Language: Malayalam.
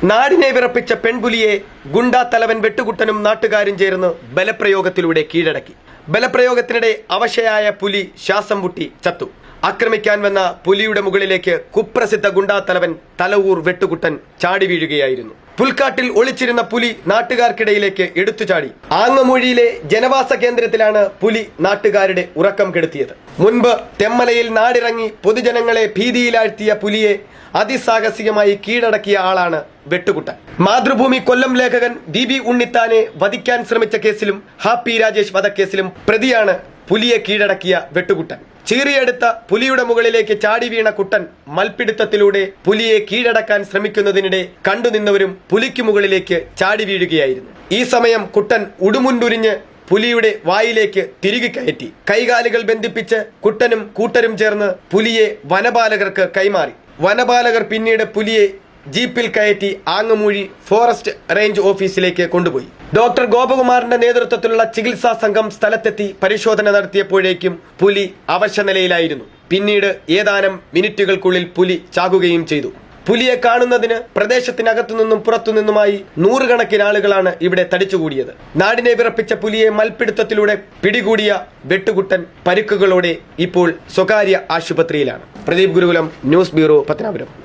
നാടിനെ വിറപ്പിച്ച പെൺപുലിയെ ഗുണ്ടാ തലവൻ വെട്ടുകുട്ടനും നാട്ടുകാരും ചേർന്ന് ബലപ്രയോഗത്തിലൂടെ കീഴടക്കി. ബലപ്രയോഗത്തിനിടെ അവശയായ പുലി ശ്വാസം മുട്ടി ചത്തു. ആക്രമിക്കാൻ വന്ന പുലിയുടെ മുകളിലേക്ക് കുപ്രസിദ്ധ ഗുണ്ടാ തലവൻ തലവൂർ വെട്ടുകുട്ടൻ ചാടി വീഴുകയായിരുന്നു. പുൽക്കാട്ടിൽ ഒളിച്ചിരുന്ന പുലി നാട്ടുകാർക്കിടയിലേക്ക് എടുത്തുചാടി. ആങ്ങമൂഴിയിലെ ജനവാസ കേന്ദ്രത്തിലാണ് പുലി നാട്ടുകാരുടെ ഉറക്കം കെടുത്തിയത്. മുൻപ് തെമ്മലയിൽ നാടിറങ്ങി പൊതുജനങ്ങളെ ഭീതിയിലാഴ്ത്തിയ പുലിയെ അതിസാഹസികമായി കീഴടക്കിയ ആളാണ് വെട്ടുകുട്ടൻ. മാതൃഭൂമി കൊല്ലം ലേഖകൻ DB ഉണ്ണിത്താനെ വധിക്കാൻ ശ്രമിച്ച കേസിലും ഹാപ്പി രാജേഷ് വധക്കേസിലും പ്രതിയാണ് പുലിയെ കീഴടക്കിയ വെട്ടുകുട്ടൻ. ചീറിയെടുത്ത പുലിയുടെ മുകളിലേക്ക് ചാടി വീണ കുട്ടൻ മൽപ്പിടുത്തത്തിലൂടെ പുലിയെ കീഴടക്കാൻ ശ്രമിക്കുന്നതിനിടെ കണ്ടുനിന്നവരും പുലിക്ക് മുകളിലേക്ക് ചാടി വീഴുകയായിരുന്നു. ഈ സമയം കുട്ടൻ ഉടുമുണ്ടുരിഞ്ഞ് പുലിയുടെ വായിലേക്ക് തിരികെ കയറ്റി. കൈകാലുകൾ ബന്ധിപ്പിച്ച് കുട്ടനും കൂട്ടരും ചേർന്ന് പുലിയെ വനപാലകർക്ക് കൈമാറി. വനപാലകർ പിന്നീട് പുലിയെ ജീപ്പിൽ കയറ്റി ആങ്ങമൂഴി ഫോറസ്റ്റ് റേഞ്ച് ഓഫീസിലേക്ക് കൊണ്ടുപോയി. ഡോക്ടർ ഗോപകുമാറിന്റെ നേതൃത്വത്തിലുള്ള ചികിത്സാ സംഘം സ്ഥലത്തെത്തി പരിശോധന നടത്തിയപ്പോഴേക്കും പുലി അവശനിലയിലായിരുന്നു. പിന്നീട് ഏതാനും മിനിറ്റുകൾക്കുള്ളിൽ പുലി ചാകുകയും ചെയ്തു. പുലിയെ കാണുന്നതിന് പ്രദേശത്തിനകത്തുനിന്നും പുറത്തുനിന്നുമായി നൂറുകണക്കിന് ആളുകളാണ് ഇവിടെ തടിച്ചുകൂടിയത്. നാടിനെ വിറപ്പിച്ച പുലിയെ മൽപ്പിടുത്തത്തിലൂടെ പിടികൂടിയ വെട്ടുകുട്ടൻ പരിക്കുകളോടെ ഇപ്പോൾ സ്വകാര്യ ആശുപത്രിയിലാണ്. പ്രദീപ് ഗുരുകുലം, ന്യൂസ് ബ്യൂറോ, പത്തനാപുരം.